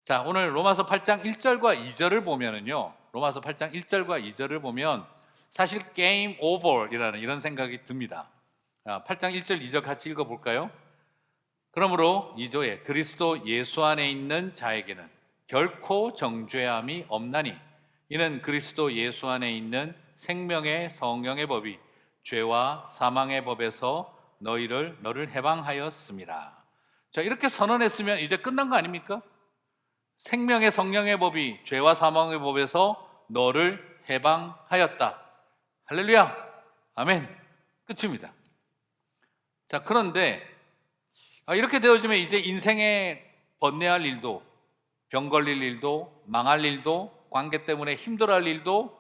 자, 오늘 로마서 8장 1절과 2절을 보면은요. 로마서 8장 1절과 2절을 보면 사실 게임 오버이라는 이런 생각이 듭니다. 8장 1절 2절 같이 읽어 볼까요? 그러므로 2조에 그리스도 예수 안에 있는 자에게는 결코 정죄함이 없나니 이는 그리스도 예수 안에 있는 생명의 성령의 법이 죄와 사망의 법에서 너를 해방하였습니다. 자, 이렇게 선언했으면 이제 끝난 거 아닙니까? 생명의 성령의 법이 죄와 사망의 법에서 너를 해방하였다. 할렐루야. 아멘. 끝입니다. 자, 그런데 이렇게 되어지면 이제 인생에 번뇌할 일도, 병 걸릴 일도, 망할 일도, 관계 때문에 힘들어할 일도,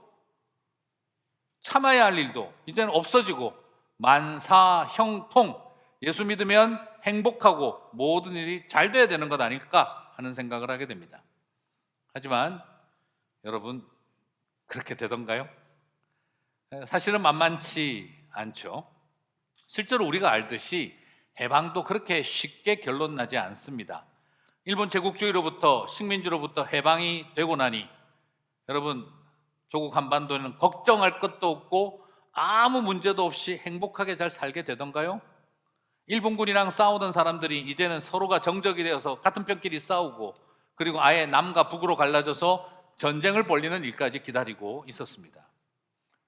참아야 할 일도 이제는 없어지고 만사형통, 예수 믿으면 행복하고 모든 일이 잘 돼야 되는 것 아닐까 하는 생각을 하게 됩니다. 하지만 여러분, 그렇게 되던가요? 사실은 만만치 않죠. 실제로 우리가 알듯이 해방도 그렇게 쉽게 결론 나지 않습니다. 일본 제국주의로부터 식민지로부터 해방이 되고 나니 여러분, 조국 한반도는 걱정할 것도 없고 아무 문제도 없이 행복하게 잘 살게 되던가요? 일본군이랑 싸우던 사람들이 이제는 서로가 정적이 되어서 같은 편끼리 싸우고, 그리고 아예 남과 북으로 갈라져서 전쟁을 벌이는 일까지 기다리고 있었습니다.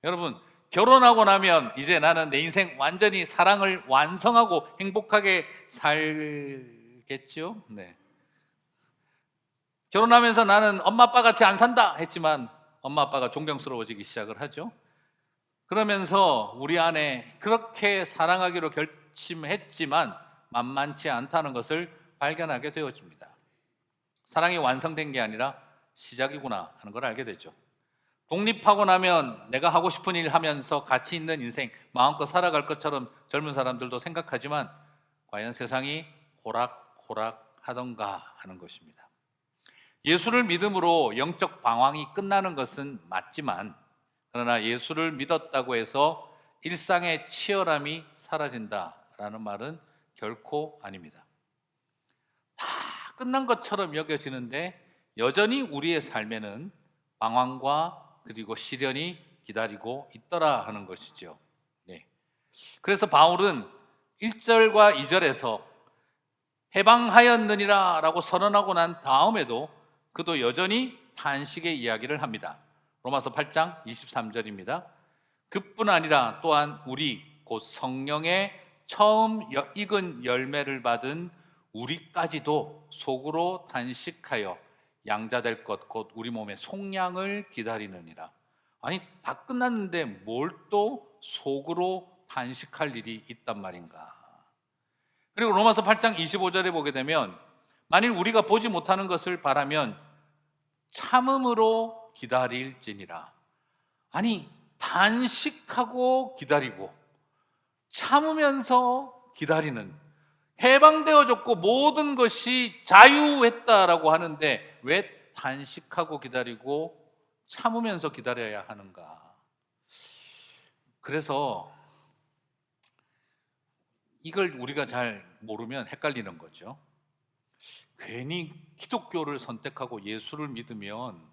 여러분, 결혼하고 나면 이제 나는 내 인생 완전히 사랑을 완성하고 행복하게 살겠죠? 네. 결혼하면서 나는 엄마 아빠 같이 안 산다 했지만 엄마 아빠가 존경스러워지기 시작을 하죠. 그러면서 우리 안에 그렇게 사랑하기로 결심했지만 만만치 않다는 것을 발견하게 되어집니다. 사랑이 완성된 게 아니라 시작이구나 하는 걸 알게 되죠. 독립하고 나면 내가 하고 싶은 일 하면서 가치 있는 인생 마음껏 살아갈 것처럼 젊은 사람들도 생각하지만 과연 세상이 호락호락 하던가 하는 것입니다. 예수를 믿음으로 영적 방황이 끝나는 것은 맞지만, 그러나 예수를 믿었다고 해서 일상의 치열함이 사라진다라는 말은 결코 아닙니다. 다 끝난 것처럼 여겨지는데 여전히 우리의 삶에는 방황과 그리고 시련이 기다리고 있더라 하는 것이죠. 네. 그래서 바울은 1절과 2절에서 해방하였느니라 라고 선언하고 난 다음에도 그도 여전히 탄식의 이야기를 합니다. 로마서 8장 23절입니다. 그뿐 아니라 또한 우리 곧 성령의 처음 익은 열매를 받은 우리까지도 속으로 단식하여 양자될 것 곧 우리 몸의 속량을 기다리느니라. 아니, 다 끝났는데 뭘 또 속으로 단식할 일이 있단 말인가. 그리고 로마서 8장 25절에 보게 되면 만일 우리가 보지 못하는 것을 바라면 참음으로 기다릴지니라. 아니, 단식하고 기다리고 참으면서 기다리는, 해방되어졌고 모든 것이 자유했다라고 하는데 왜 단식하고 기다리고 참으면서 기다려야 하는가? 그래서 이걸 우리가 잘 모르면 헷갈리는 거죠. 괜히 기독교를 선택하고 예수를 믿으면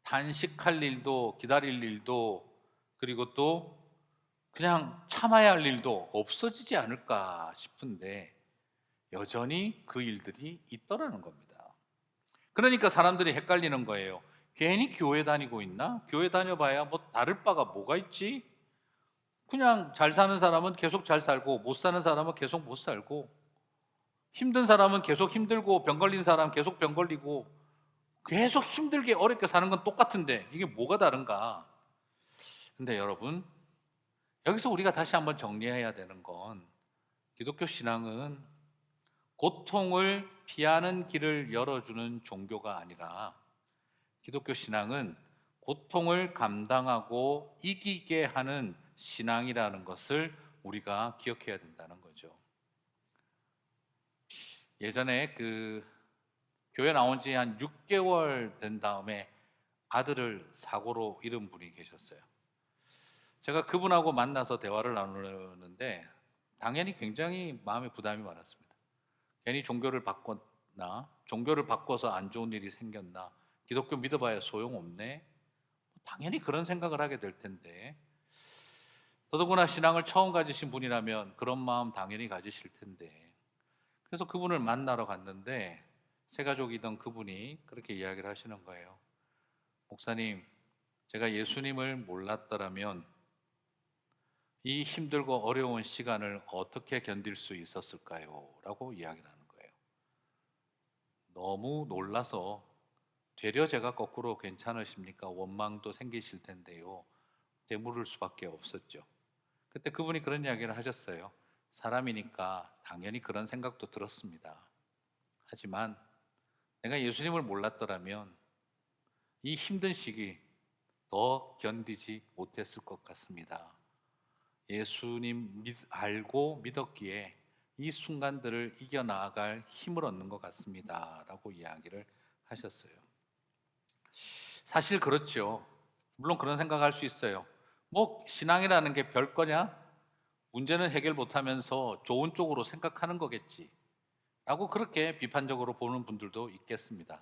단식할 일도 기다릴 일도 그리고 또 그냥 참아야 할 일도 없어지지 않을까 싶은데 여전히 그 일들이 있더라는 겁니다. 그러니까 사람들이 헷갈리는 거예요. 괜히 교회 다니고 있나? 교회 다녀봐야 뭐 다를 바가 뭐가 있지? 그냥 잘 사는 사람은 계속 잘 살고 못 사는 사람은 계속 못 살고 힘든 사람은 계속 힘들고 병 걸린 사람은 계속 병 걸리고 계속 힘들게 어렵게 사는 건 똑같은데 이게 뭐가 다른가? 근데 여러분, 여기서 우리가 다시 한번 정리해야 되는 건 기독교 신앙은 고통을 피하는 길을 열어주는 종교가 아니라 기독교 신앙은 고통을 감당하고 이기게 하는 신앙이라는 것을 우리가 기억해야 된다는 거죠. 예전에 교회 나온 지 한 6개월 된 다음에 아들을 사고로 잃은 분이 계셨어요. 제가 그분하고 만나서 대화를 나누는데 당연히 굉장히 마음에 부담이 많았습니다. 괜히 종교를 종교를 바꿔서 안 좋은 일이 생겼나? 기독교 믿어봐야 소용없네? 당연히 그런 생각을 하게 될 텐데, 더더구나 신앙을 처음 가지신 분이라면 그런 마음 당연히 가지실 텐데, 그래서 그분을 만나러 갔는데 새가족이던 그분이 그렇게 이야기를 하시는 거예요. 목사님, 제가 예수님을 몰랐더라면 이 힘들고 어려운 시간을 어떻게 견딜 수 있었을까요? 라고 이야기를 하는 거예요. 너무 놀라서 되려 제가 거꾸로 괜찮으십니까? 원망도 생기실 텐데요. 되물을 수밖에 없었죠. 그때 그분이 그런 이야기를 하셨어요. 사람이니까 당연히 그런 생각도 들었습니다. 하지만 내가 예수님을 몰랐더라면 이 힘든 시기 더 견디지 못했을 것 같습니다. 예수님 알고 믿었기에 이 순간들을 이겨나갈 힘을 얻는 것 같습니다. 라고 이야기를 하셨어요. 사실 그렇죠. 물론 그런 생각할 수 있어요. 뭐 신앙이라는 게 별거냐? 문제는 해결 못하면서 좋은 쪽으로 생각하는 거겠지 라고 그렇게 비판적으로 보는 분들도 있겠습니다.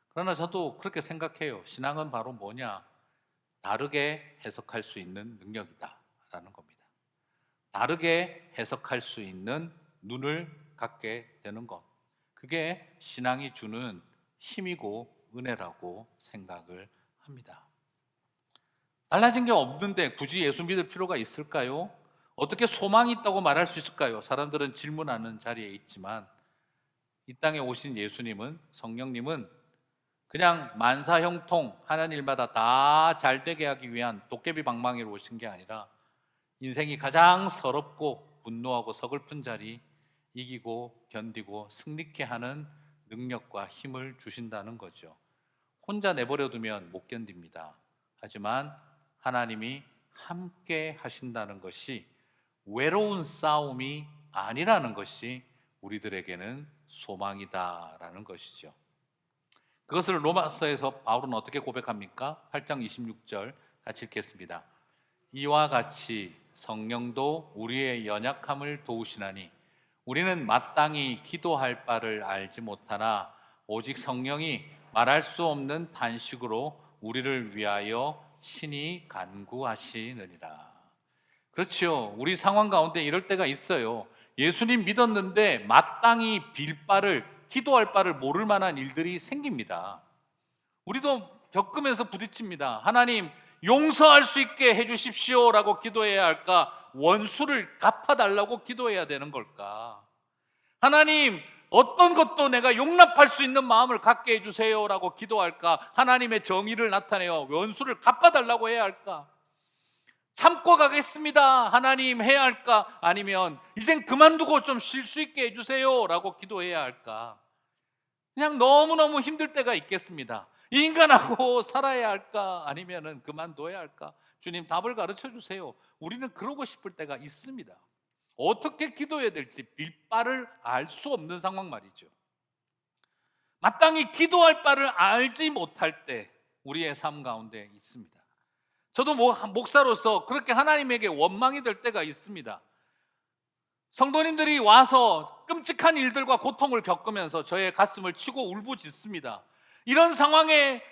그러나 저도 그렇게 생각해요. 신앙은 바로 뭐냐? 다르게 해석할 수 있는 능력이다 라는 겁니다. 다르게 해석할 수 있는 눈을 갖게 되는 것, 그게 신앙이 주는 힘이고 은혜라고 생각을 합니다. 달라진 게 없는데 굳이 예수 믿을 필요가 있을까요? 어떻게 소망이 있다고 말할 수 있을까요? 사람들은 질문하는 자리에 있지만 이 땅에 오신 예수님은, 성령님은 그냥 만사형통 하는 일마다 다 잘되게 하기 위한 도깨비 방망이로 오신 게 아니라 인생이 가장 서럽고 분노하고 서글픈 자리 이기고 견디고 승리케 하는 능력과 힘을 주신다는 거죠. 혼자 내버려 두면 못 견딥니다. 하지만 하나님이 함께 하신다는 것이 외로운 싸움이 아니라는 것이 우리들에게는 소망이다라는 것이죠. 그것을 로마서에서 바울은 어떻게 고백합니까? 8장 26절 같이 읽겠습니다. 이와 같이 성령도 우리의 연약함을 도우시나니 우리는 마땅히 기도할 바를 알지 못하나 오직 성령이 말할 수 없는 탄식으로 우리를 위하여 친히 간구하시느니라. 그렇죠. 우리 상황 가운데 이럴 때가 있어요. 예수님 믿었는데 마땅히 빌 바를, 기도할 바를 모를 만한 일들이 생깁니다. 우리도 겪으면서 부딪힙니다. 하나님, 용서할 수 있게 해주십시오 라고 기도해야 할까? 원수를 갚아달라고 기도해야 되는 걸까? 하나님, 어떤 것도 내가 용납할 수 있는 마음을 갖게 해주세요 라고 기도할까? 하나님의 정의를 나타내어 원수를 갚아달라고 해야 할까? 참고 가겠습니다 하나님 해야 할까? 아니면 이젠 그만두고 좀 쉴 수 있게 해주세요 라고 기도해야 할까? 그냥 너무너무 힘들 때가 있겠습니다. 이 인간하고 살아야 할까? 아니면 그만둬야 할까? 주님 답을 가르쳐 주세요. 우리는 그러고 싶을 때가 있습니다. 어떻게 기도해야 될지 빌 바를 알 수 없는 상황 말이죠. 마땅히 기도할 바를 알지 못할 때 우리의 삶 가운데 있습니다. 저도 목사로서 그렇게 하나님에게 원망이 될 때가 있습니다. 성도님들이 와서 끔찍한 일들과 고통을 겪으면서 저의 가슴을 치고 울부짖습니다. 이런 상황에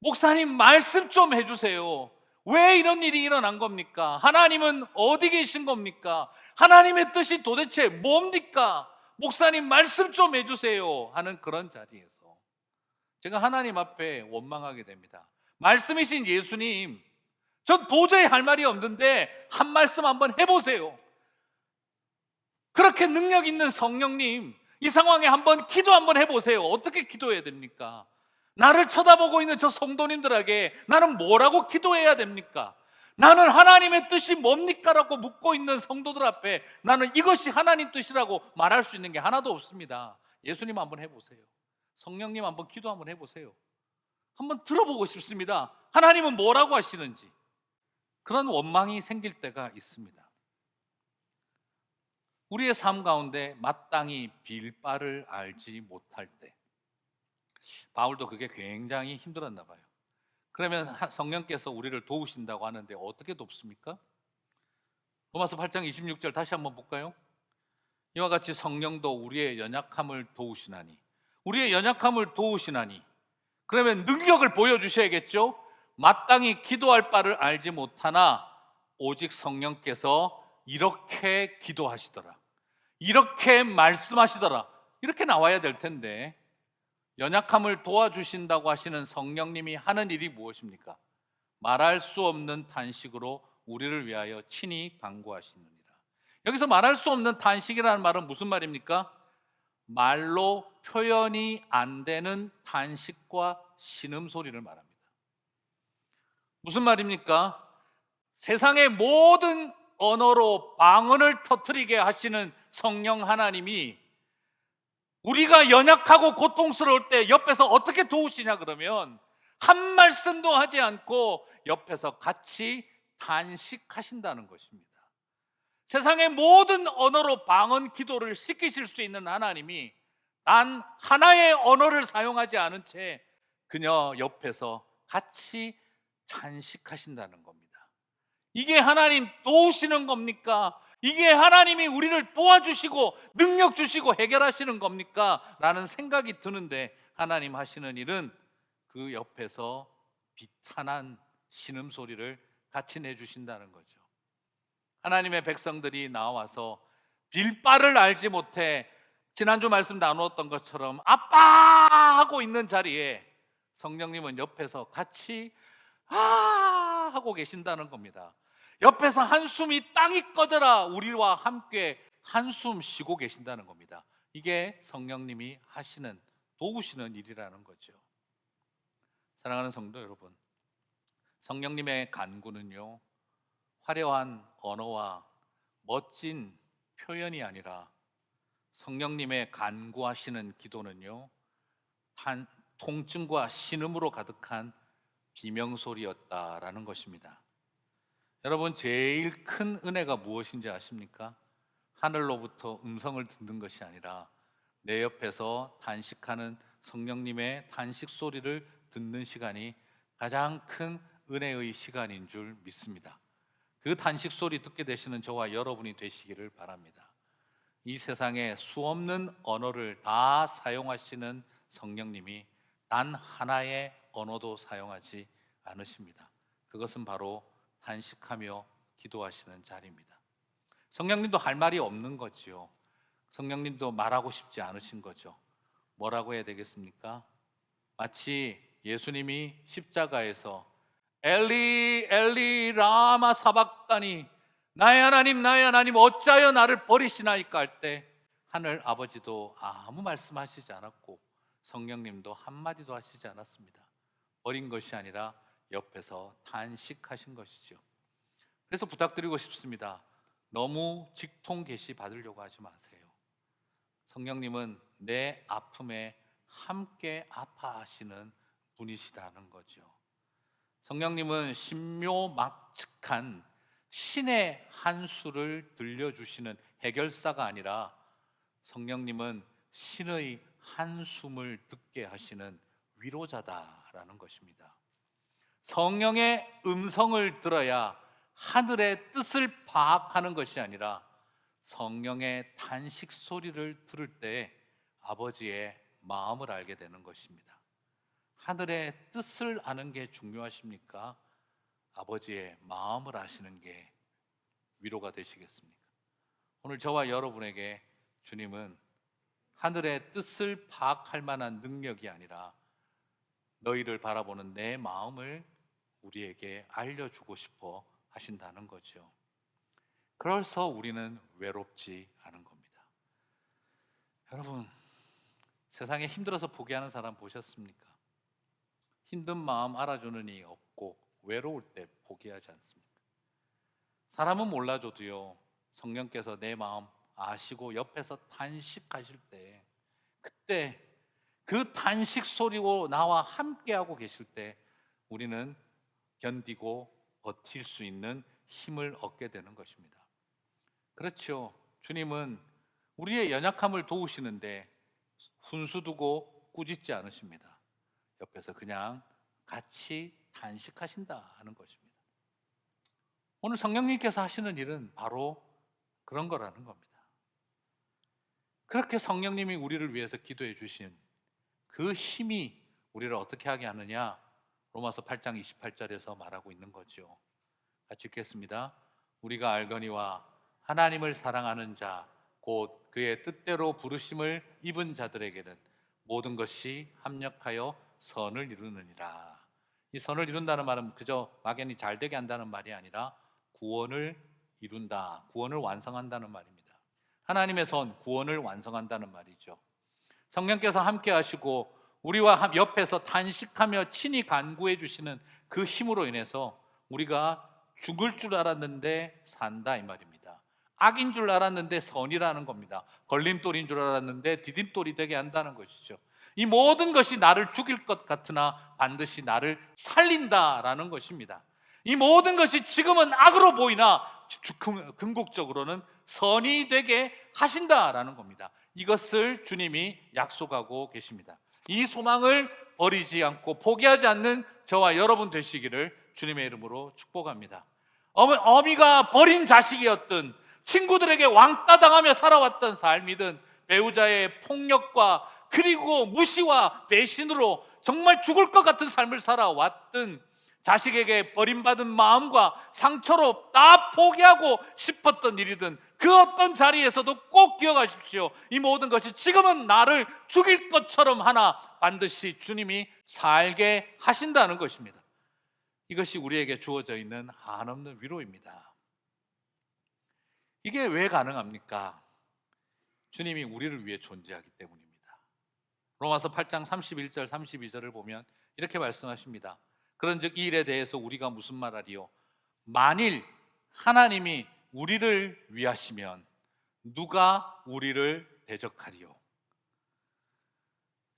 목사님 말씀 좀 해주세요. 왜 이런 일이 일어난 겁니까? 하나님은 어디 계신 겁니까? 하나님의 뜻이 도대체 뭡니까? 목사님 말씀 좀 해주세요 하는 그런 자리에서 제가 하나님 앞에 원망하게 됩니다. 말씀이신 예수님, 전 도저히 할 말이 없는데 한 말씀 한번 해보세요. 그렇게 능력 있는 성령님, 이 상황에 한번 기도 한번 해보세요. 어떻게 기도해야 됩니까? 나를 쳐다보고 있는 저 성도님들에게 나는 뭐라고 기도해야 됩니까? 나는 하나님의 뜻이 뭡니까? 라고 묻고 있는 성도들 앞에 나는 이것이 하나님 뜻이라고 말할 수 있는 게 하나도 없습니다. 예수님 한번 해보세요. 성령님 한번 기도 한번 해보세요. 한번 들어보고 싶습니다. 하나님은 뭐라고 하시는지. 그런 원망이 생길 때가 있습니다. 우리의 삶 가운데 마땅히 빌 바를 알지 못할 때, 바울도 그게 굉장히 힘들었나 봐요. 그러면 성령께서 우리를 도우신다고 하는데 어떻게 돕습니까? 로마서 8장 26절 다시 한번 볼까요? 이와 같이 성령도 우리의 연약함을 도우시나니 우리의 연약함을 도우시나니, 그러면 능력을 보여주셔야겠죠. 마땅히 기도할 바를 알지 못하나 오직 성령께서 이렇게 기도하시더라, 이렇게 말씀하시더라, 이렇게 나와야 될 텐데, 연약함을 도와주신다고 하시는 성령님이 하는 일이 무엇입니까? 말할 수 없는 탄식으로 우리를 위하여 친히 간구하시느니라. 여기서 말할 수 없는 탄식이라는 말은 무슨 말입니까? 말로 표현이 안 되는 탄식과 신음소리를 말합니다. 무슨 말입니까? 세상의 모든 언어로 방언을 터뜨리게 하시는 성령 하나님이 우리가 연약하고 고통스러울 때 옆에서 어떻게 도우시냐 그러면 한 말씀도 하지 않고 옆에서 같이 탄식하신다는 것입니다. 세상의 모든 언어로 방언 기도를 시키실 수 있는 하나님이 단 하나의 언어를 사용하지 않은 채 그녀 옆에서 같이 탄식하신다는 겁니다. 이게 하나님 도우시는 겁니까? 이게 하나님이 우리를 도와주시고 능력 주시고 해결하시는 겁니까? 라는 생각이 드는데, 하나님 하시는 일은 그 옆에서 비탄한 신음소리를 같이 내주신다는 거죠. 하나님의 백성들이 나와서 빌 바를 알지 못해 지난주 말씀 나누었던 것처럼 아빠 하고 있는 자리에 성령님은 옆에서 같이 하고 계신다는 겁니다. 옆에서 한숨이 땅이 꺼져라 우리와 함께 한숨 쉬고 계신다는 겁니다. 이게 성령님이 하시는, 도우시는 일이라는 거죠. 사랑하는 성도 여러분, 성령님의 간구는요, 화려한 언어와 멋진 표현이 아니라 성령님의 간구하시는 기도는요, 통증과 신음으로 가득한 비명소리였다라는 것입니다. 여러분, 제일 큰 은혜가 무엇인지 아십니까? 하늘로부터 음성을 듣는 것이 아니라 내 옆에서 탄식하는 성령님의 탄식 소리를 듣는 시간이 가장 큰 은혜의 시간인 줄 믿습니다. 그 탄식 소리 듣게 되시는 저와 여러분이 되시기를 바랍니다. 이 세상에 수없는 언어를 다 사용하시는 성령님이 단 하나의 언어도 사용하지 않으십니다. 그것은 바로 탄식하며 기도하시는 자리입니다. 성령님도 할 말이 없는 거지요. 성령님도 말하고 싶지 않으신 거죠. 뭐라고 해야 되겠습니까? 마치 예수님이 십자가에서 엘리 엘리 라마 사박다니, 나의 하나님 어찌하여 나를 버리시나이까 할 때 하늘 아버지도 아무 말씀하시지 않았고 성령님도 한마디도 하시지 않았습니다. 버린 것이 아니라 옆에서 탄식하신 것이죠. 그래서 부탁드리고 싶습니다. 너무 직통 계시 받으려고 하지 마세요. 성령님은 내 아픔에 함께 아파하시는 분이시다는 거죠. 성령님은 신묘막측한 신의 한수를 들려주시는 해결사가 아니라 성령님은 신의 한숨을 듣게 하시는 위로자다라는 것입니다. 성령의 음성을 들어야 하늘의 뜻을 파악하는 것이 아니라 성령의 탄식 소리를 들을 때 아버지의 마음을 알게 되는 것입니다. 하늘의 뜻을 아는 게 중요하십니까? 아버지의 마음을 아시는 게 위로가 되시겠습니까? 오늘 저와 여러분에게 주님은 하늘의 뜻을 파악할 만한 능력이 아니라 너희를 바라보는 내 마음을 우리에게 알려주고 싶어 하신다는 거죠. 그래서 우리는 외롭지 않은 겁니다. 여러분, 세상에 힘들어서 포기하는 사람 보셨습니까? 힘든 마음 알아주는 이 없고 외로울 때 포기하지 않습니까? 사람은 몰라줘도요, 성령께서 내 마음 아시고 옆에서 탄식하실 때, 그때 그 탄식 소리로 나와 함께하고 계실 때 우리는 견디고 버틸 수 있는 힘을 얻게 되는 것입니다. 그렇죠. 주님은 우리의 연약함을 도우시는데 훈수 두고 꾸짖지 않으십니다. 옆에서 그냥 같이 탄식하신다 하는 것입니다. 오늘 성령님께서 하시는 일은 바로 그런 거라는 겁니다. 그렇게 성령님이 우리를 위해서 기도해 주신 그 힘이 우리를 어떻게 하게 하느냐? 로마서 8장 28절에서 말하고 있는 거죠. 같이 읽겠습니다. 우리가 알거니와 하나님을 사랑하는 자 곧 그의 뜻대로 부르심을 입은 자들에게는 모든 것이 합력하여 선을 이루느니라. 이 선을 이룬다는 말은 그저 막연히 잘되게 한다는 말이 아니라 구원을 이룬다, 구원을 완성한다는 말입니다. 하나님의 선, 구원을 완성한다는 말이죠. 성령께서 함께 하시고 우리와 옆에서 탄식하며 친히 간구해 주시는 그 힘으로 인해서 우리가 죽을 줄 알았는데 산다 이 말입니다. 악인 줄 알았는데 선이라는 겁니다. 걸림돌인 줄 알았는데 디딤돌이 되게 한다는 것이죠. 이 모든 것이 나를 죽일 것 같으나 반드시 나를 살린다라는 것입니다. 이 모든 것이 지금은 악으로 보이나 궁극적으로는 선이 되게 하신다라는 겁니다. 이것을 주님이 약속하고 계십니다. 이 소망을 버리지 않고 포기하지 않는 저와 여러분 되시기를 주님의 이름으로 축복합니다. 어미가 버린 자식이었던, 친구들에게 왕따 당하며 살아왔던 삶이든, 배우자의 폭력과 그리고 무시와 배신으로 정말 죽을 것 같은 삶을 살아왔든, 자식에게 버림받은 마음과 상처로 다 포기하고 싶었던 일이든, 그 어떤 자리에서도 꼭 기억하십시오. 이 모든 것이 지금은 나를 죽일 것처럼 하나 반드시 주님이 살게 하신다는 것입니다. 이것이 우리에게 주어져 있는 한없는 위로입니다. 이게 왜 가능합니까? 주님이 우리를 위해 존재하기 때문입니다. 로마서 8장 31절 32절을 보면 이렇게 말씀하십니다. 그런즉 이 일에 대해서 우리가 무슨 말하리요? 만일 하나님이 우리를 위하시면 누가 우리를 대적하리요?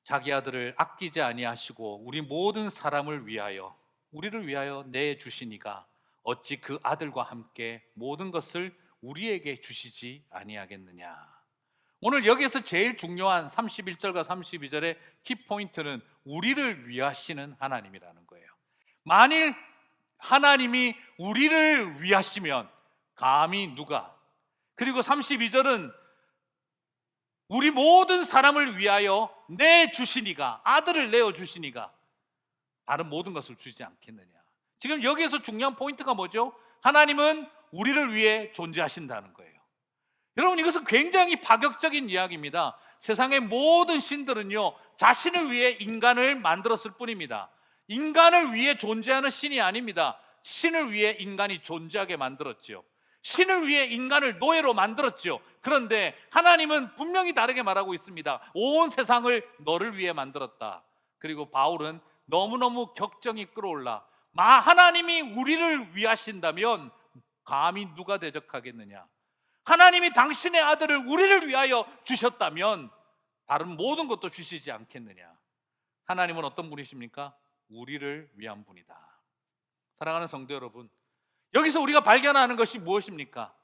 자기 아들을 아끼지 아니하시고 우리 모든 사람을 위하여, 우리를 위하여 내주시니가 어찌 그 아들과 함께 모든 것을 우리에게 주시지 아니하겠느냐. 오늘 여기에서 제일 중요한 31절과 32절의 키포인트는 우리를 위하시는 하나님이라는 거예요. 만일 하나님이 우리를 위하시면 감히 누가, 그리고 32절은 우리 모든 사람을 위하여 내주시니가, 아들을 내어주시니가 다른 모든 것을 주지 않겠느냐. 지금 여기에서 중요한 포인트가 뭐죠? 하나님은 우리를 위해 존재하신다는 거예요. 여러분, 이것은 굉장히 파격적인 이야기입니다. 세상의 모든 신들은요, 자신을 위해 인간을 만들었을 뿐입니다. 인간을 위해 존재하는 신이 아닙니다. 신을 위해 인간이 존재하게 만들었죠. 신을 위해 인간을 노예로 만들었죠. 그런데 하나님은 분명히 다르게 말하고 있습니다. 온 세상을 너를 위해 만들었다. 그리고 바울은 너무너무 격정이 끌어올라 하나님이 우리를 위하신다면 감히 누가 대적하겠느냐. 하나님이 당신의 아들을 우리를 위하여 주셨다면 다른 모든 것도 주시지 않겠느냐. 하나님은 어떤 분이십니까? 우리를 위한 분이다. 사랑하는 성도 여러분, 여기서 우리가 발견하는 것이 무엇입니까?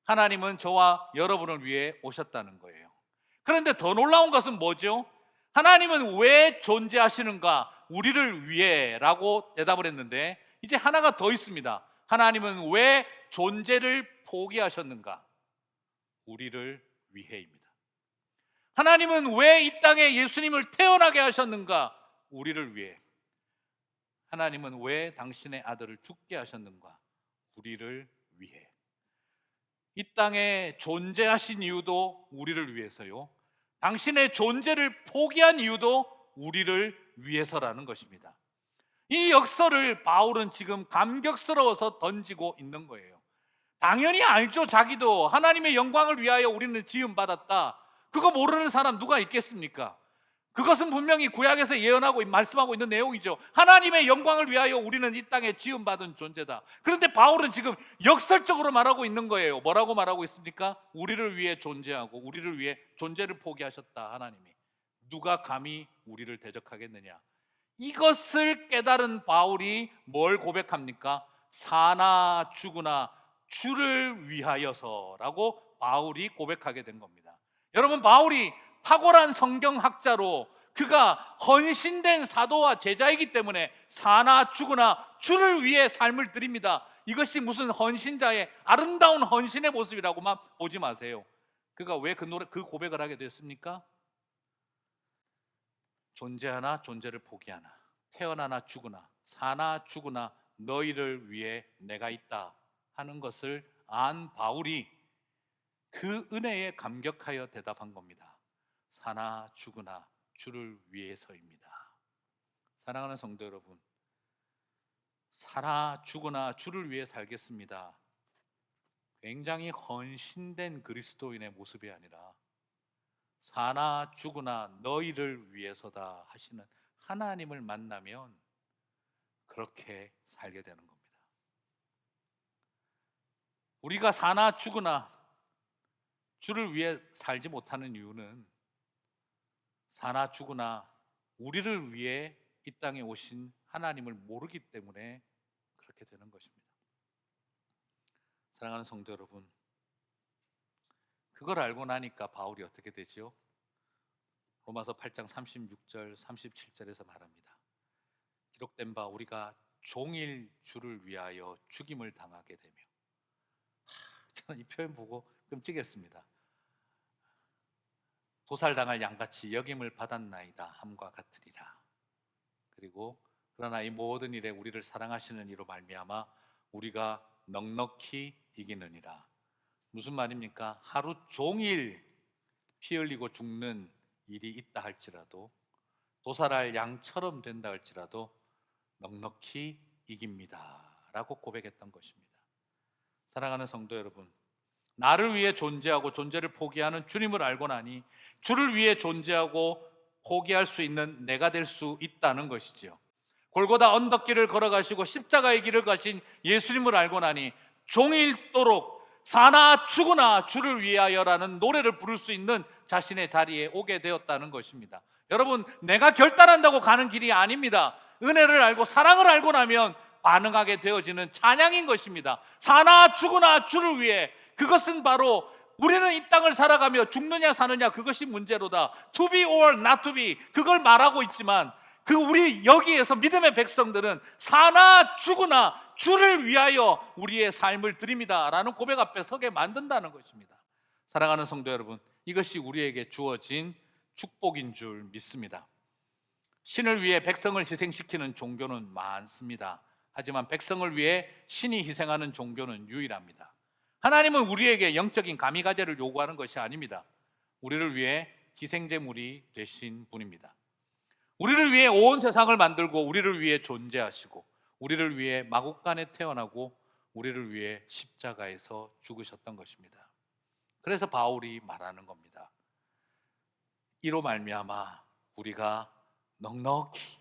하나님은 저와 여러분을 위해 오셨다는 거예요. 그런데 더 놀라운 것은 뭐죠? 하나님은 왜 존재하시는가? 우리를 위해 라고 대답을 했는데 이제 하나가 더 있습니다. 하나님은 왜 존재를 포기하셨는가? 우리를 위해입니다. 하나님은 왜 이 땅에 예수님을 태어나게 하셨는가? 우리를 위해. 하나님은 왜 당신의 아들을 죽게 하셨는가? 우리를 위해. 이 땅에 존재하신 이유도 우리를 위해서요. 당신의 존재를 포기한 이유도 우리를 위해서라는 것입니다. 이 역설을 바울은 지금 감격스러워서 던지고 있는 거예요. 당연히 알죠. 자기도 하나님의 영광을 위하여 우리는 지음받았다. 그거 모르는 사람 누가 있겠습니까? 그것은 분명히 구약에서 예언하고 말씀하고 있는 내용이죠. 하나님의 영광을 위하여 우리는 이 땅에 지음받은 존재다. 그런데 바울은 지금 역설적으로 말하고 있는 거예요. 뭐라고 말하고 있습니까? 우리를 위해 존재하고 우리를 위해 존재를 포기하셨다. 하나님이. 누가 감히 우리를 대적하겠느냐. 이것을 깨달은 바울이 뭘 고백합니까? 사나 죽으나 주를 위하여서라고 바울이 고백하게 된 겁니다. 여러분, 바울이 탁월한 성경학자로 그가 헌신된 사도와 제자이기 때문에 사나 죽으나 주를 위해 삶을 드립니다. 이것이 무슨 헌신자의 아름다운 헌신의 모습이라고만 보지 마세요. 그가 왜 그 고백을 하게 됐습니까? 존재하나 존재를 포기하나, 태어나나 죽으나, 사나 죽으나 너희를 위해 내가 있다 하는 것을 안 바울이 그 은혜에 감격하여 대답한 겁니다. 사나 죽으나 주를 위해서입니다. 사랑하는 성도 여러분, 사나 죽으나 주를 위해 살겠습니다. 굉장히 헌신된 그리스도인의 모습이 아니라 사나 죽으나 너희를 위해서다 하시는 하나님을 만나면 그렇게 살게 되는 겁니다. 우리가 사나 죽으나 주를 위해 살지 못하는 이유는 사나 죽으나 우리를 위해 이 땅에 오신 하나님을 모르기 때문에 그렇게 되는 것입니다. 사랑하는 성도 여러분, 그걸 알고 나니까 바울이 어떻게 되지요? 로마서 8장 36절 37절에서 말합니다. 기록된 바 우리가 종일 주를 위하여 죽임을 당하게 되며, 저는 이 표현 보고 끔찍했습니다. 도살당할 양같이 여김을 받았나이다 함과 같으리라. 그리고 그러나 이 모든 일에 우리를 사랑하시는 이로 말미암아 우리가 넉넉히 이기느니라. 무슨 말입니까? 하루 종일 피 흘리고 죽는 일이 있다 할지라도, 도살할 양처럼 된다 할지라도 넉넉히 이깁니다 라고 고백했던 것입니다. 사랑하는 성도 여러분, 나를 위해 존재하고 존재를 포기하는 주님을 알고 나니 주를 위해 존재하고 포기할 수 있는 내가 될 수 있다는 것이지요. 골고다 언덕길을 걸어가시고 십자가의 길을 가신 예수님을 알고 나니 종일토록 사나 죽으나 주를 위하여라는 노래를 부를 수 있는 자신의 자리에 오게 되었다는 것입니다. 여러분, 내가 결단한다고 가는 길이 아닙니다. 은혜를 알고 사랑을 알고 나면 반응하게 되어지는 찬양인 것입니다. 사나 죽으나 주를 위해, 그것은 바로 우리는 이 땅을 살아가며 죽느냐 사느냐 그것이 문제로다. To be or not to be, 그걸 말하고 있지만 우리 여기에서 믿음의 백성들은 사나 죽으나 주를 위하여 우리의 삶을 드립니다 라는 고백 앞에 서게 만든다는 것입니다. 사랑하는 성도 여러분, 이것이 우리에게 주어진 축복인 줄 믿습니다. 신을 위해 백성을 희생시키는 종교는 많습니다. 하지만 백성을 위해 신이 희생하는 종교는 유일합니다. 하나님은 우리에게 영적인 가미가제를 요구하는 것이 아닙니다. 우리를 위해 희생제물이 되신 분입니다. 우리를 위해 온 세상을 만들고 우리를 위해 존재하시고 우리를 위해 마국간에 태어나고 우리를 위해 십자가에서 죽으셨던 것입니다. 그래서 바울이 말하는 겁니다. 이로 말미암아 우리가 넉넉히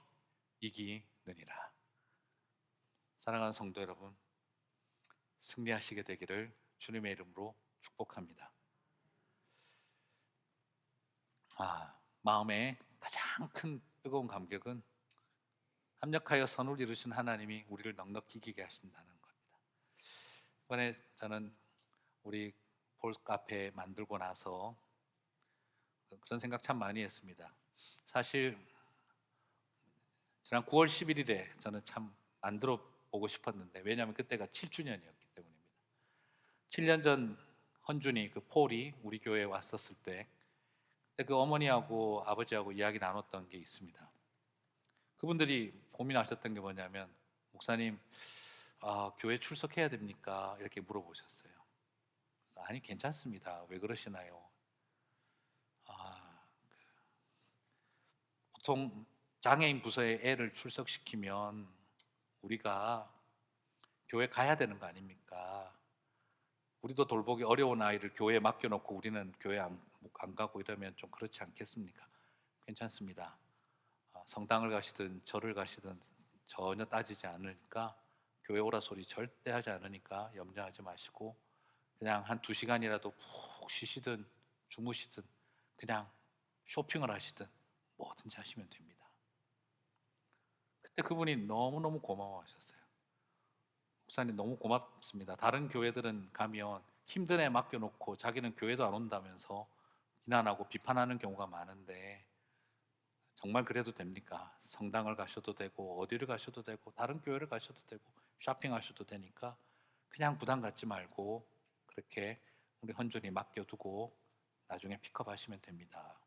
이기느니라. 사랑하는 성도 여러분, 승리하시게 되기를 주님의 이름으로 축복합니다. 마음에 가장 큰 뜨거운 감격은 합력하여 선을 이루신 하나님이 우리를 넉넉히 이기게 하신다는 겁니다. 이번에 저는 우리 볼카페 만들고 나서 그런 생각 참 많이 했습니다. 사실 지난 9월 11일에 저는 참 만들어 보고 싶었는데, 왜냐하면 그때가 7주년이었기 때문입니다. 7년 전 헌준이, 그 폴이 우리 교회에 왔었을 때 그때 그 어머니하고 아버지하고 이야기 나눴던 게 있습니다. 그분들이 고민하셨던 게 뭐냐면, 목사님, 교회 출석해야 됩니까? 이렇게 물어보셨어요. 아니, 괜찮습니다. 왜 그러시나요? 보통 장애인 부서에 애를 출석시키면 우리가 교회 가야 되는 거 아닙니까? 우리도 돌보기 어려운 아이를 교회에 맡겨놓고 우리는 교회 안 가고 이러면 좀 그렇지 않겠습니까? 괜찮습니다. 성당을 가시든 절을 가시든 전혀 따지지 않으니까, 교회 오라 소리 절대 하지 않으니까 염려하지 마시고 그냥 한 2시간이라도 푹 쉬시든 주무시든 그냥 쇼핑을 하시든 뭐든지 하시면 됩니다. 그때 그분이 너무너무 고마워하셨어요. 목사님 너무 고맙습니다. 다른 교회들은 가면 힘든 애 맡겨놓고 자기는 교회도 안 온다면서 비난하고 비판하는 경우가 많은데, 정말 그래도 됩니까? 성당을 가셔도 되고 어디를 가셔도 되고 다른 교회를 가셔도 되고 쇼핑하셔도 되니까 그냥 부담 갖지 말고 그렇게 우리 헌준이 맡겨두고 나중에 픽업하시면 됩니다.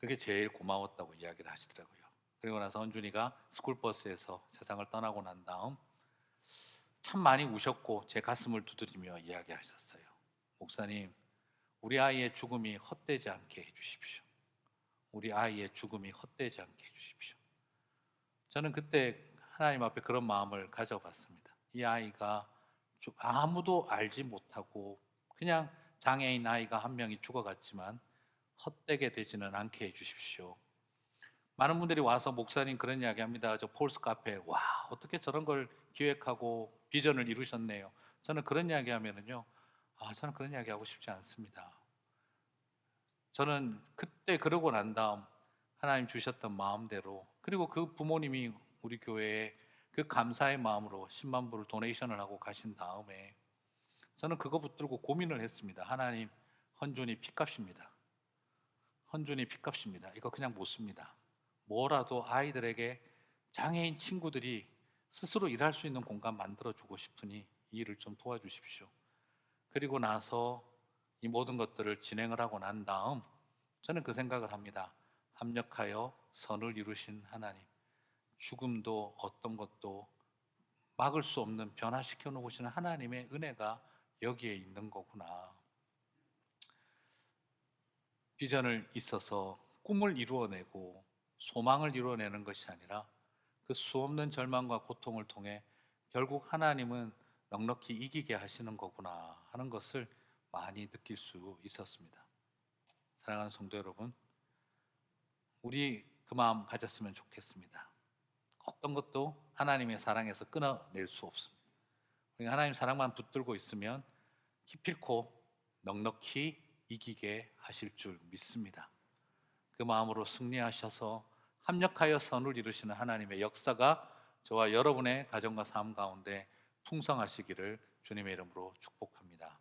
그게 제일 고마웠다고 이야기를 하시더라고요. 그리고 나서 헌준이가 스쿨버스에서 세상을 떠나고 난 다음 참 많이 우셨고 제 가슴을 두드리며 이야기하셨어요. 목사님, 우리 아이의 죽음이 헛되지 않게 해주십시오. 우리 아이의 죽음이 헛되지 않게 해주십시오. 저는 그때 하나님 앞에 그런 마음을 가져봤습니다. 이 아이가 아무도 알지 못하고 그냥 장애인 아이가 한 명이 죽어갔지만 헛되게 되지는 않게 해주십시오. 많은 분들이 와서 목사님 그런 이야기 합니다. 저 폴스 카페, 와, 어떻게 저런 걸 기획하고 비전을 이루셨네요. 저는 그런 이야기 하면은요, 저는 그런 이야기 하고 싶지 않습니다. 저는 그때 그러고 난 다음 하나님 주셨던 마음대로, 그리고 그 부모님이 우리 교회에 그 감사의 마음으로 10만 불을 도네이션을 하고 가신 다음에 저는 그거 붙들고 고민을 했습니다. 하나님, 헌준이 핏값입니다. 헌준이 핏값입니다. 이거 그냥 못 씁니다. 뭐라도 아이들에게 장애인 친구들이 스스로 일할 수 있는 공간 만들어주고 싶으니 이 일을 좀 도와주십시오. 그리고 나서 이 모든 것들을 진행을 하고 난 다음 저는 그 생각을 합니다. 합력하여 선을 이루신 하나님, 죽음도 어떤 것도 막을 수 없는 변화시켜 놓으시는 하나님의 은혜가 여기에 있는 거구나. 비전을 있어서 꿈을 이루어내고 소망을 이루어내는 것이 아니라 그 수없는 절망과 고통을 통해 결국 하나님은 넉넉히 이기게 하시는 거구나 하는 것을 많이 느낄 수 있었습니다. 사랑하는 성도 여러분, 우리 그 마음 가졌으면 좋겠습니다. 어떤 것도 하나님의 사랑에서 끊어낼 수 없습니다. 우리가 하나님 사랑만 붙들고 있으면 기필코 넉넉히 이기게 하실 줄 믿습니다. 그 마음으로 승리하셔서 합력하여 선을 이루시는 하나님의 역사가 저와 여러분의 가정과 삶 가운데 풍성하시기를 주님의 이름으로 축복합니다.